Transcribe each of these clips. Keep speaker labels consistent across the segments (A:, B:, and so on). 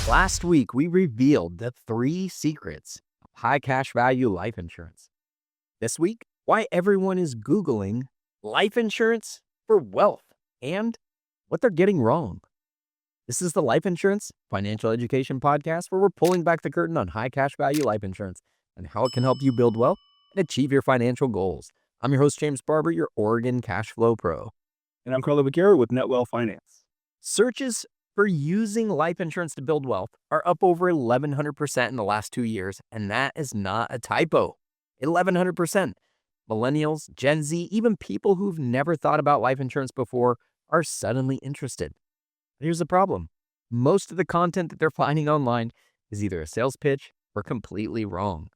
A: Last week, we revealed the 3 secrets of high cash value life insurance. This week, why everyone is Googling life insurance for wealth and what they're getting wrong. This is the Life Insurance Financial Education Podcast, where we're pulling back the curtain on high cash value life insurance and how it can help you build wealth and achieve your financial goals. I'm your host, James Barber, your Oregon Cash Flow Pro.
B: And I'm Carlo Vaquero with NetWell Finance.
A: Searches for using life insurance to build wealth are up over 1,100% in the last 2 years, and that is not a typo. 1,100%. Millennials, Gen Z, even people who've never thought about life insurance before are suddenly interested. Here's the problem. Most of the content that they're finding online is either a sales pitch or completely wrong.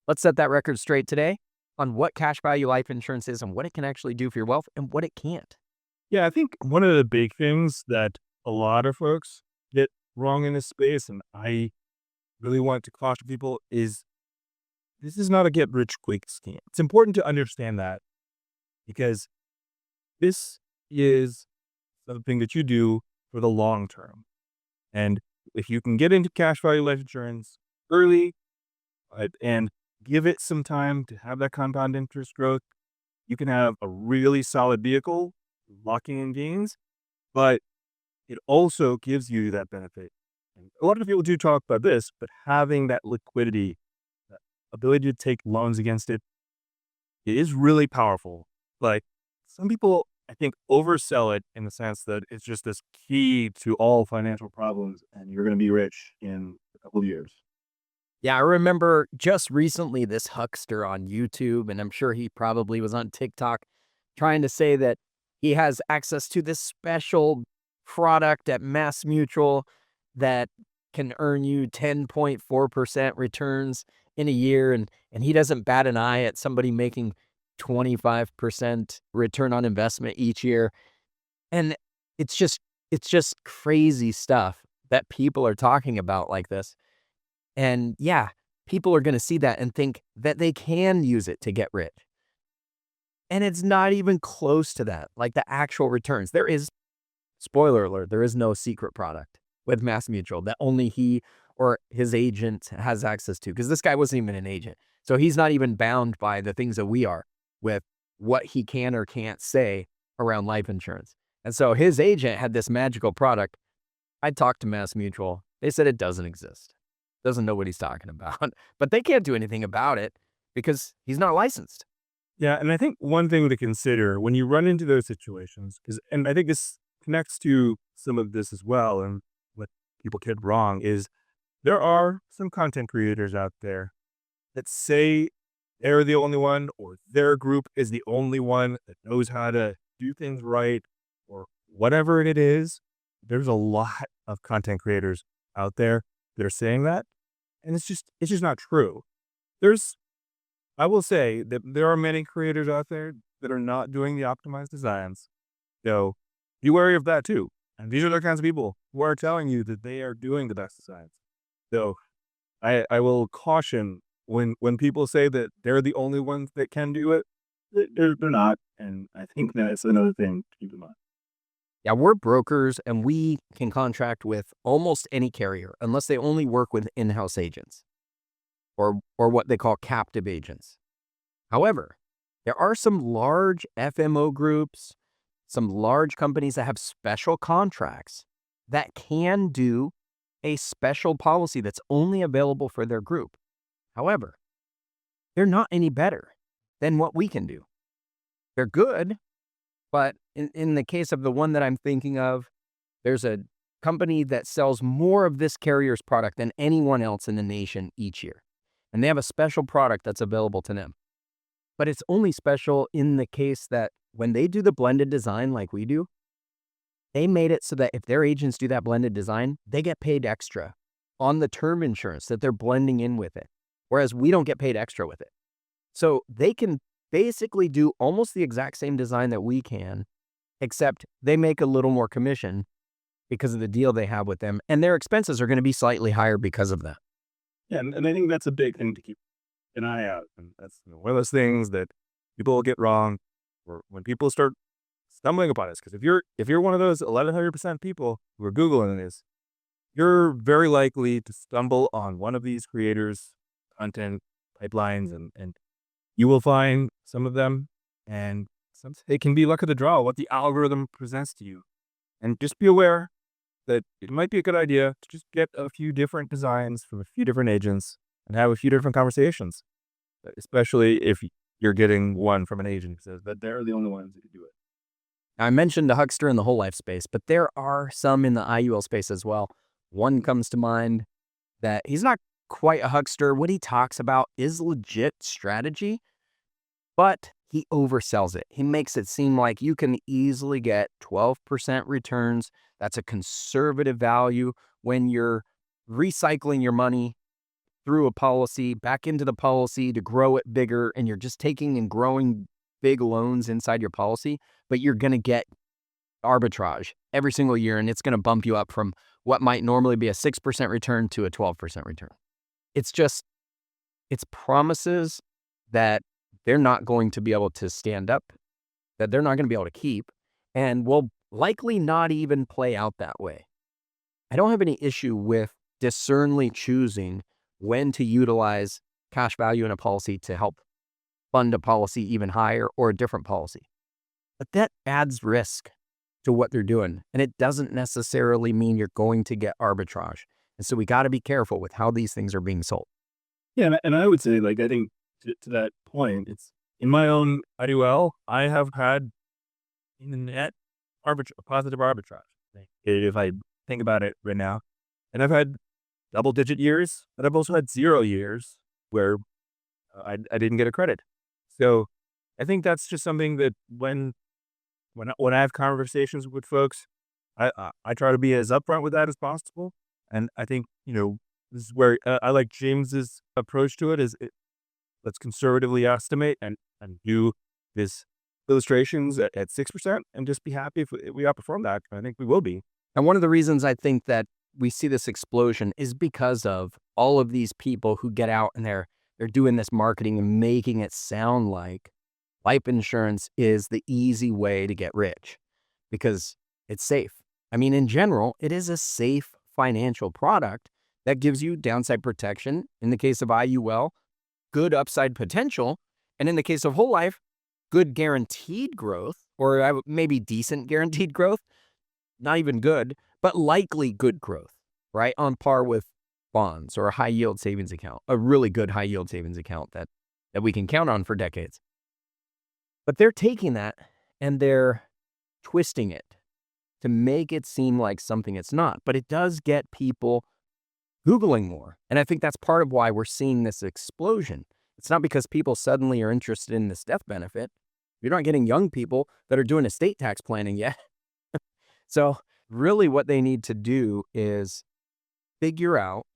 A: Let's set that record straight today on what cash value life insurance is and what it can actually do for your wealth and what it can't.
B: Yeah, I think one of the big things that a lot of folks get wrong in this space, and I really want to caution people, is this is not a get rich quick scheme. It's important to understand that because this is something that you do for the long term. And if you can get into cash value life insurance early and give it some time to have that compound interest growth, you can have a really solid vehicle locking in gains, but it also gives you that benefit. And a lot of people do talk about this, but having that liquidity, that ability to take loans against it, it is really powerful. Like some people, I think, oversell it in the sense that it's just this key to all financial problems and you're going to be rich in a couple of years.
A: Yeah, I remember just recently this huckster on YouTube, and I'm sure he probably was on TikTok, trying to say that he has access to this special product at Mass Mutual that can earn you 10.4% returns in a year, and he doesn't bat an eye at somebody making 25% return on investment each year. And it's just crazy stuff that people are talking about like this. And yeah, people are going to see that and think that they can use it to get rich. And it's not even close to that, like the actual returns. There is, spoiler alert, there is no secret product with Mass Mutual that only he or his agent has access to, because this guy wasn't even an agent. So he's not even bound by the things that we are with what he can or can't say around life insurance. And so his agent had this magical product. I talked to Mass Mutual. They said it doesn't exist. Doesn't know what he's talking about, but they can't do anything about it because he's not licensed.
B: Yeah, and I think one thing to consider when you run into those situations is, and I think this connects to some of this as well, and what people get wrong is there are some content creators out there that say they're the only one or their group is the only one that knows how to do things right or whatever it is. There's a lot of content creators out there that are saying that, and it's just not true. I will say that there are many creators out there that are not doing the optimized designs. So be wary of that too. And these are the kinds of people who are telling you that they are doing the best designs. So I will caution when people say that they're the only ones that can do it, they're not. And I think that's another thing to keep in mind.
A: Yeah, we're brokers and we can contract with almost any carrier unless they only work with in-house agents or what they call captive agents. However, there are some large FMO groups, some large companies that have special contracts that can do a special policy that's only available for their group. However, they're not any better than what we can do. They're good, but in the case of the one that I'm thinking of, there's a company that sells more of this carrier's product than anyone else in the nation each year. And they have a special product that's available to them. But it's only special in the case that when they do the blended design like we do, they made it so that if their agents do that blended design, they get paid extra on the term insurance that they're blending in with it, whereas we don't get paid extra with it. So they can basically do almost the exact same design that we can, except they make a little more commission because of the deal they have with them, and their expenses are going to be slightly higher because of that.
B: Yeah, and I think that's a big thing to keep an eye out. And that's one of those things that people get wrong, or when people start stumbling upon this. Because if you're one of those 1,100% people who are Googling this, you're very likely to stumble on one of these creators' content pipelines, and you will find some of them, and sometimes it can be luck of the draw what the algorithm presents to you. And just be aware that it might be a good idea to just get a few different designs from a few different agents and have a few different conversations, especially if you're getting one from an agent who says that they're the only ones who can do it.
A: I mentioned the huckster in the whole life space, but there are some in the IUL space as well. One comes to mind that he's not quite a huckster. What he talks about is legit strategy, but he oversells it. He makes it seem like you can easily get 12% returns. That's a conservative value when you're recycling your money through a policy back into the policy to grow it bigger, and you're just taking and growing big loans inside your policy, but you're going to get arbitrage every single year, and it's going to bump you up from what might normally be a 6% return to a 12% return. It's promises that they're not going to be able to stand up, that they're not going to be able to keep, and will likely not even play out that way. I don't have any issue with discerningly choosing when to utilize cash value in a policy to help fund a policy even higher or a different policy. But that adds risk to what they're doing, and it doesn't necessarily mean you're going to get arbitrage. And so we got to be careful with how these things are being sold.
B: Yeah, and I would say, like, I think to that point, it's in my own IUL, I have had in the net positive arbitrage. If I think about it right now, and I've had double-digit years, but I've also had 0 years where I didn't get a credit. So I think that's just something that when I have conversations with folks, I try to be as upfront with that as possible. And I think, this is where I like James's approach to it is let's conservatively estimate and do this illustrations at 6% and just be happy if we outperform that. I think we will be.
A: And one of the reasons I think that we see this explosion is because of all of these people who get out and they're doing this marketing and making it sound like life insurance is the easy way to get rich because it's safe. I mean, in general, it is a safe financial product that gives you downside protection. In the case of IUL, good upside potential. And in the case of whole life, good guaranteed growth, or maybe decent guaranteed growth, not even good, but likely good growth, right? On par with bonds or a high yield savings account, a really good high yield savings account that we can count on for decades. But they're taking that and they're twisting it to make it seem like something it's not. But it does get people Googling more. And I think that's part of why we're seeing this explosion. It's not because people suddenly are interested in this death benefit. You're not getting young people that are doing estate tax planning yet. So really what they need to do is figure out,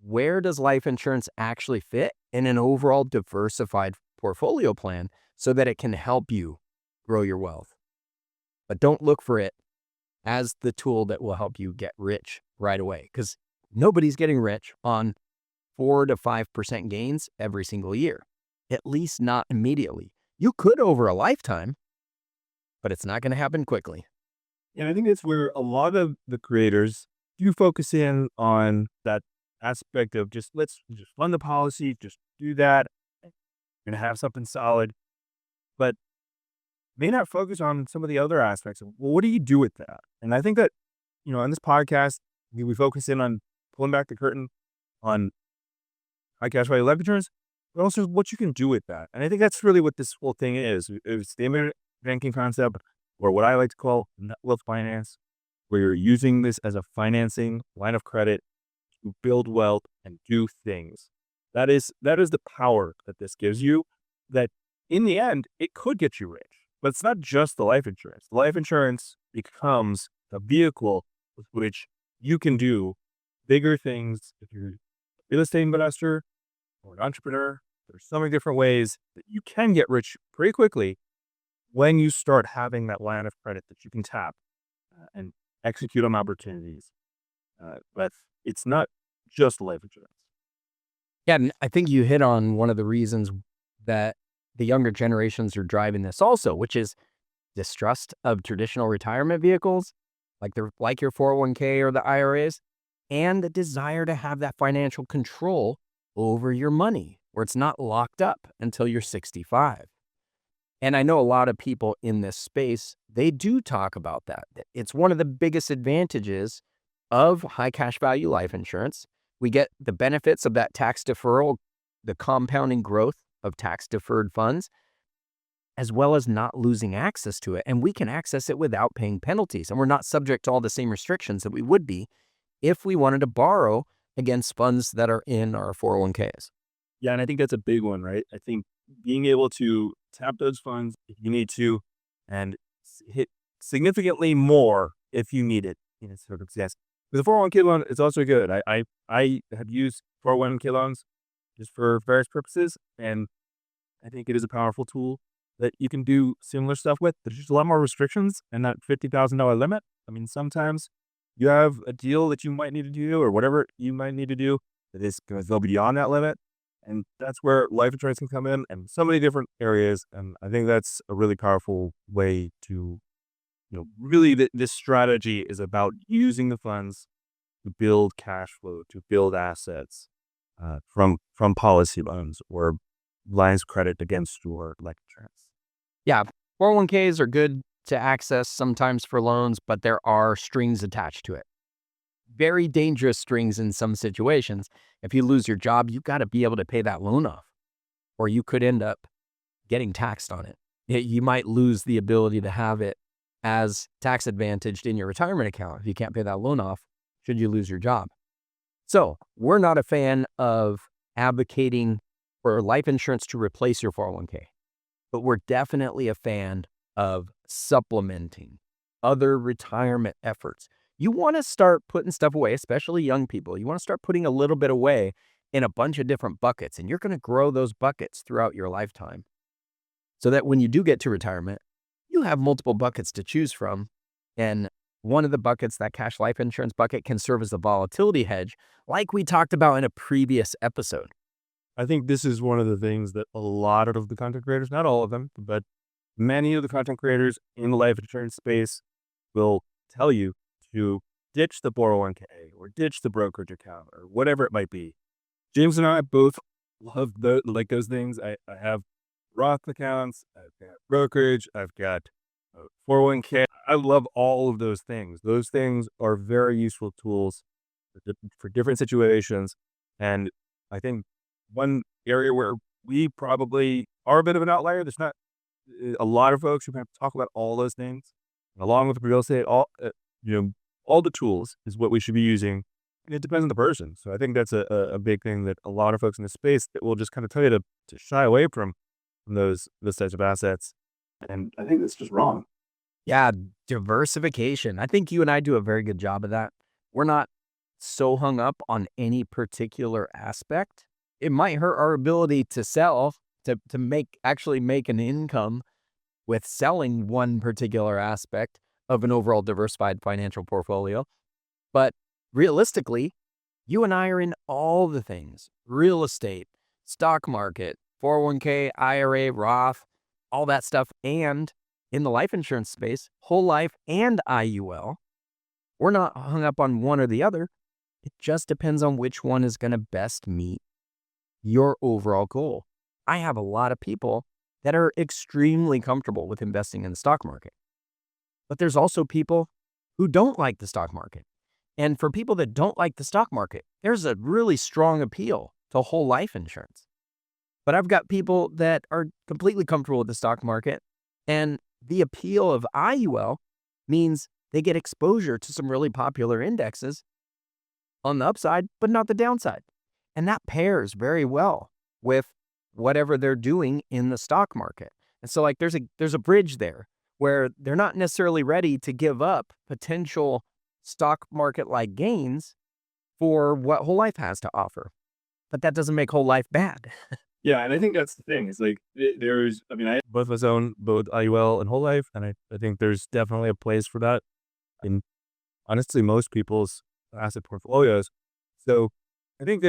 A: where does life insurance actually fit in an overall diversified portfolio plan so that it can help you grow your wealth. But don't look for it as the tool that will help you get rich right away, because nobody's getting rich on 4 to 5% gains every single year, at least not immediately. You could over a lifetime, but it's not going to happen quickly.
B: And I think that's where a lot of the creators do focus in on that aspect of let's just fund the policy, just do that. You're going to have something solid, but may not focus on some of the other aspects of, well, what do you do with that? And I think that, on this podcast, we focus in on pulling back the curtain on high cash value life insurance, but also what you can do with that. And I think that's really what this whole thing is. It's the internet banking concept, or what I like to call net wealth finance, where you're using this as a financing line of credit to build wealth and do things. That is the power that this gives you, that in the end, it could get you rich. But it's not just the life insurance. The life insurance becomes the vehicle with which you can do bigger things. If you're a real estate investor or an entrepreneur, there's so many different ways that you can get rich pretty quickly when you start having that line of credit that you can tap and execute on opportunities. But it's not just life insurance.
A: Yeah, and I think you hit on one of the reasons that the younger generations are driving this also, which is distrust of traditional retirement vehicles, like your 401k or the IRAs. and the desire to have that financial control over your money, where it's not locked up until you're 65. And I know a lot of people in this space, they do talk about that. It's one of the biggest advantages of high cash value life insurance. We get the benefits of that tax deferral, the compounding growth of tax deferred funds, as well as not losing access to it. And we can access it without paying penalties. And we're not subject to all the same restrictions that we would be if we wanted to borrow against funds that are in our 401ks.
B: Yeah, and I think that's a big one, right? I think being able to tap those funds if you need to and hit significantly more if you need it in a circumstance. With a 401k loan, it's also good. I have used 401k loans just for various purposes, and I think it is a powerful tool that you can do similar stuff with. There's just a lot more restrictions and that $50,000 limit. I mean, sometimes you have a deal that you might need to do or whatever you might need to do that is going to go beyond that limit. And that's where life insurance can come in and so many different areas. And I think that's a really powerful way to, really this strategy is about using the funds to build cash flow, to build assets from policy loans or lines of credit against your life insurance.
A: Yeah, 401ks are good to access sometimes for loans, but there are strings attached to it. Very dangerous strings in some situations. If you lose your job, you've got to be able to pay that loan off, or you could end up getting taxed on it. You might lose the ability to have it as tax advantaged in your retirement account if you can't pay that loan off, should you lose your job. So we're not a fan of advocating for life insurance to replace your 401k, but we're definitely a fan of supplementing other retirement efforts. You want to start putting stuff away, especially young people. You want to start putting a little bit away in a bunch of different buckets, and you're going to grow those buckets throughout your lifetime so that when you do get to retirement, you have multiple buckets to choose from. And one of the buckets, that cash life insurance bucket, can serve as a volatility hedge, like we talked about in a previous episode.
B: I think this is one of the things that a lot of the content creators, not all of them, but many of the content creators in the life insurance space will tell you to ditch the 401k or ditch the brokerage account or whatever it might be. James and I both love those things. I have Roth accounts, I've got brokerage, I've got 401k. I love all of those things. Those things are very useful tools for different situations. And I think one area where we probably are a bit of an outlier, there's not a lot of folks who have to talk about all those things. And along with real estate, all the tools is what we should be using. And it depends on the person. So I think that's a big thing that a lot of folks in the space that will just kind of tell you to shy away from those types of assets. And I think that's just wrong.
A: Yeah, diversification. I think you and I do a very good job of that. We're not so hung up on any particular aspect. It might hurt our ability to sell, to actually make an income with selling one particular aspect of an overall diversified financial portfolio. But realistically, you and I are in all the things: real estate, stock market, 401k, IRA, Roth, all that stuff. And in the life insurance space, whole life and IUL. We're not hung up on one or the other. It just depends on which one is going to best meet your overall goal. I have a lot of people that are extremely comfortable with investing in the stock market. But there's also people who don't like the stock market. And for people that don't like the stock market, there's a really strong appeal to whole life insurance. But I've got people that are completely comfortable with the stock market, and the appeal of IUL means they get exposure to some really popular indexes on the upside, but not the downside. And that pairs very well with whatever they're doing in the stock market. And so there's a bridge there where they're not necessarily ready to give up potential stock market like gains for what whole life has to offer. But that doesn't make whole life bad.
B: Yeah, and I think that's the thing. It's like I both of us own both IUL and whole life, and I think there's definitely a place for that in honestly most people's asset portfolios. So I think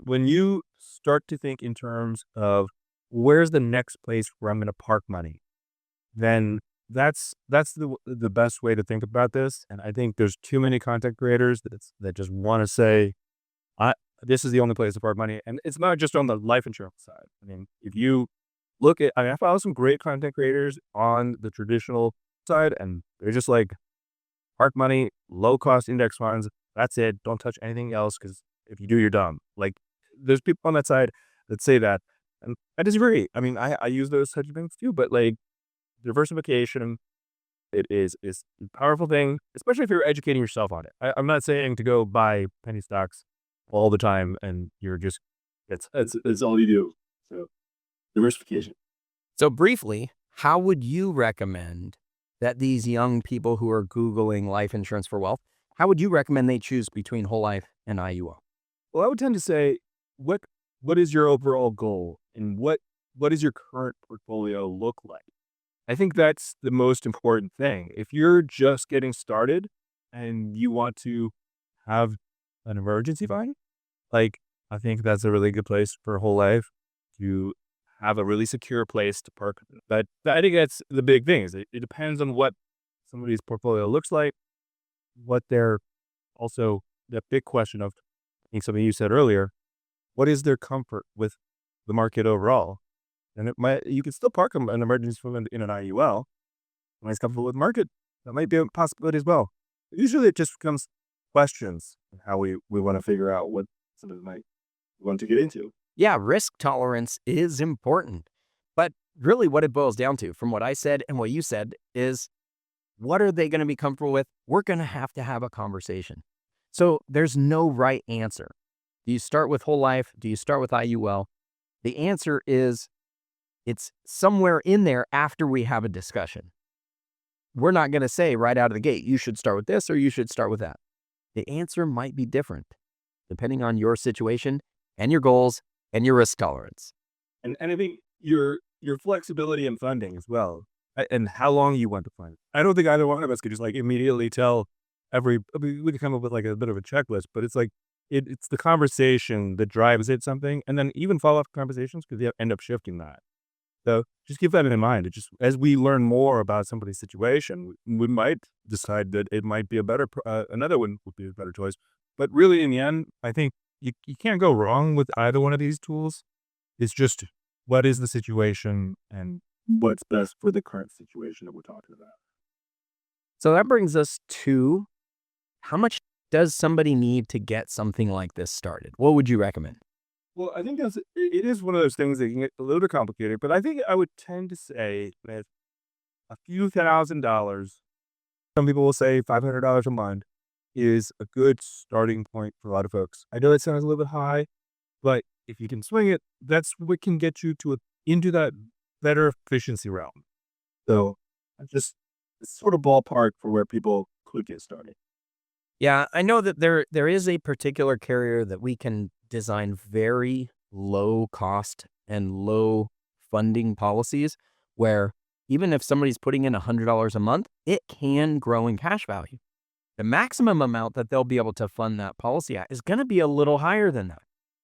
B: when you start to think in terms of where's the next place where I'm going to park money, then that's the best way to think about this, and I think there's too many content creators that just wanna say, "I this is the only place to park money," and it's not just on the life insurance side. I mean, if you look at I follow some great content creators on the traditional side, and they're just like, "Park money, low cost index funds, that's it, don't touch anything else because if you do, you're dumb." Like, there's people on that side that say that, and I disagree. I mean, I use those such things too, but, like, diversification, it is a powerful thing, especially if you're educating yourself on it. I'm not saying to go buy penny stocks all the time and you're just that's all you do. So, diversification.
A: So, briefly, how would you recommend that these young people who are Googling life insurance for wealth, how would you recommend they choose between whole life and IUL?
B: Well, I would tend to say, what what is your overall goal and what does your current portfolio look like? I think that's the most important thing. If you're just getting started and you want to have an emergency fund, like, I think that's a really good place for whole life to have a really secure place to park. But I think that's the big thing is it depends on what somebody's portfolio looks like, what they're also the big question of, I think something you said earlier, what is their comfort with the market overall? And it might you can still park an emergency fund in an IUL when it's comfortable with market. That might be a possibility as well. Usually it just becomes questions of how we want to figure out what somebody might want to get into.
A: Yeah, risk tolerance is important. But really, what it boils down to, from what I said and what you said, is what are they going to be comfortable with? We're going to have a conversation. So there's no right answer. Do you start with whole life? Do you start with IUL? The answer is it's somewhere in there after we have a discussion. We're not going to say right out of the gate, you should start with this or you should start with that. The answer might be different depending on your situation and your goals and your risk tolerance.
B: And I think your flexibility in funding as well, and how long you want to fund. I don't think either one of us could just like immediately tell I mean, we could come up with like a bit of a checklist, but it's like it's the conversation that drives it something, and then even follow up conversations could end up shifting that. So just keep that in mind. It just as we learn more about somebody's situation, we might decide that it might be a better, another one would be a better choice. But really, in the end, I think you can't go wrong with either one of these tools. It's just what is the situation and what's best for the current situation that we're talking about.
A: So that brings us to how much does somebody need to get something like this started? What would you recommend?
B: Well, I think it is one of those things that can get a little bit complicated, but I think I would tend to say that a few $1,000s, some people will say $500 a month, is a good starting point for a lot of folks. I know that sounds a little bit high, but if you can swing it, that's what can get you into that better efficiency realm. So I just it's sort of ballpark for where people could get started.
A: Yeah, I know that there is a particular carrier that we can design very low cost and low funding policies where even if somebody's putting in $100 a month, it can grow in cash value. The maximum amount that they'll be able to fund that policy at is going to be a little higher than that.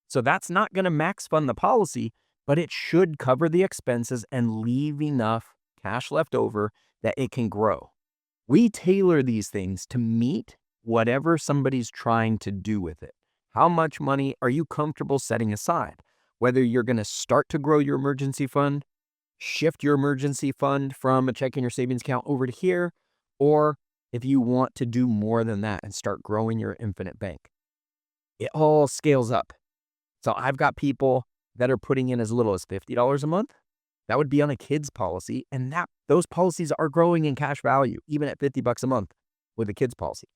A: So that's not going to max fund the policy, but it should cover the expenses and leave enough cash left over that it can grow. We tailor these things to meet whatever somebody's trying to do with it. How much money are you comfortable setting aside? Whether you're going to start to grow your emergency fund, shift your emergency fund from a checking or savings account over to here, or if you want to do more than that and start growing your infinite bank. It all scales up. So I've got people that are putting in as little as $50 a month. That would be on a kid's policy, and that those policies are growing in cash value, even at $50 a month with a kid's policy.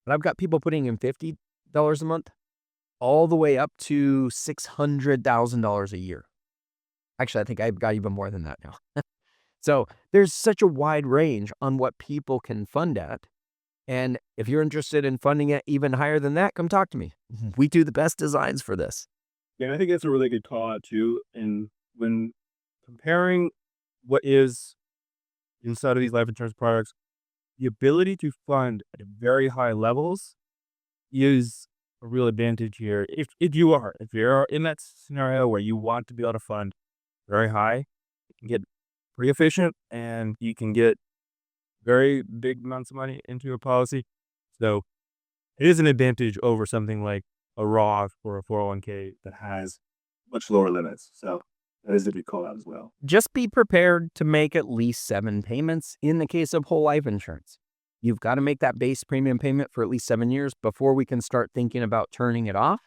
A: But I've got people putting in $50 a month all the way up to $600,000 a year. Actually, I think I've got even more than that now. So there's such a wide range on what people can fund at. And if you're interested in funding it even higher than that, come talk to me. We do the best designs for this.
B: Yeah, and I think that's a really good call out too. And when comparing what is inside of these life insurance products, the ability to fund at very high levels is a real advantage here. If you're in that scenario where you want to be able to fund very high, it can get pretty efficient, and you can get very big amounts of money into your policy. So it is an advantage over something like a Roth or a 401k that has much lower limits. So that is a big call out as well.
A: Just be prepared to make at least 7 payments in the case of whole life insurance. You've got to make that base premium payment for at least 7 years before we can start thinking about turning it off.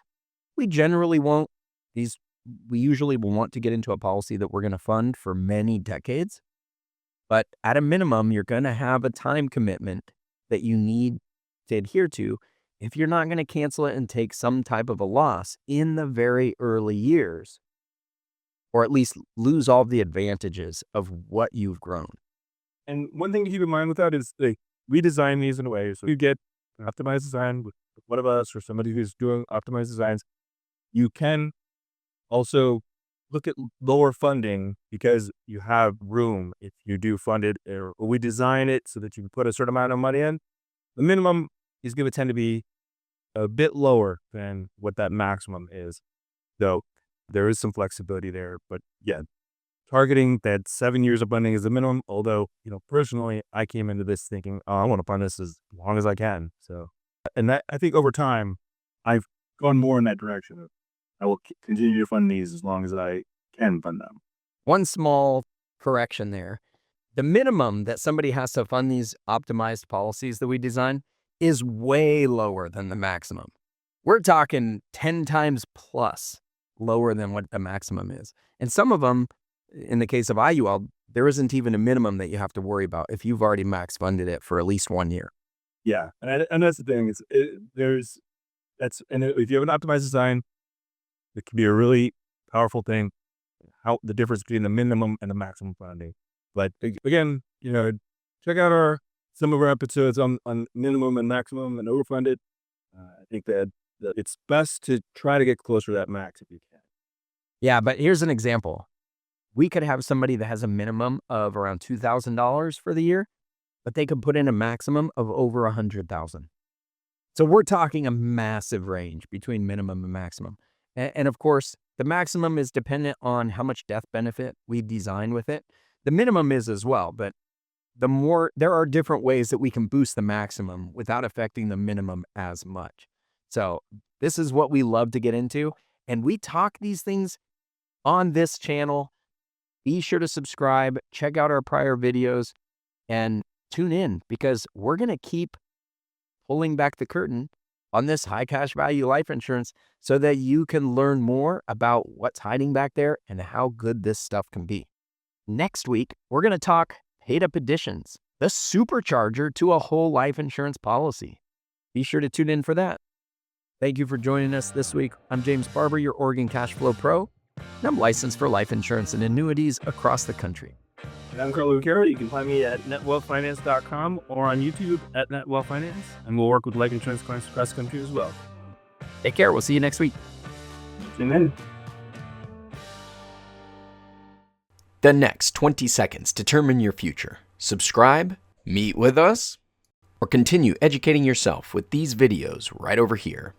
A: We generally won't. We usually will want to get into a policy that we're going to fund for many decades. But at a minimum, you're going to have a time commitment that you need to adhere to if you're not going to cancel it and take some type of a loss in the very early years, or at least lose all the advantages of what you've grown.
B: And one thing to keep in mind with that is we design these in a way so you get an optimized design with one of us or somebody who's doing optimized designs. You can also look at lower funding because you have room if you do fund it, or we design it so that you can put a certain amount of money in. The minimum is going to tend to be a bit lower than what that maximum is. So there is some flexibility there, but yeah, targeting that 7 years of funding is the minimum. Although, personally, I came into this thinking, oh, I want to fund this as long as I can. So, and that, I think over time, I've gone more in that direction of I will continue to fund these as long as I can fund them.
A: One small correction there. The minimum that somebody has to fund these optimized policies that we design is way lower than the maximum. We're talking 10 times plus lower than what the maximum is. And some of them, in the case of IUL, there isn't even a minimum that you have to worry about if you've already max funded it for at least 1 year.
B: Yeah, and that's the thing. If you have an optimized design, it can be a really powerful thing. How the difference between the minimum and the maximum funding. But again, check out some of our episodes on minimum and maximum and overfunded. I think that it's best to try to get closer to that max if you can.
A: Yeah, but here's an example. We could have somebody that has a minimum of around $2,000 for the year, but they could put in a maximum of over $100,000. So we're talking a massive range between minimum and maximum. And of course, the maximum is dependent on how much death benefit we design with it. The minimum is as well, but there are different ways that we can boost the maximum without affecting the minimum as much. So this is what we love to get into. And we talk these things on this channel. Be sure to subscribe, check out our prior videos, and tune in because we're going to keep pulling back the curtain on this high cash value life insurance so that you can learn more about what's hiding back there and how good this stuff can be. Next week, we're going to talk paid up additions, the supercharger to a whole life insurance policy. Be sure to tune in for that. Thank you for joining us this week. I'm James Barber, your Oregon Cash Flow Pro, and I'm licensed for life insurance and annuities across the country.
B: And I'm Carlo Vaquero. You can find me at netwealthfinance.com or on YouTube at netwealthfinance, and we'll work with life insurance clients across the country as well.
A: Take care. We'll see you next week.
B: Amen.
A: The next 20 seconds determine your future. Subscribe, meet with us, or continue educating yourself with these videos right over here.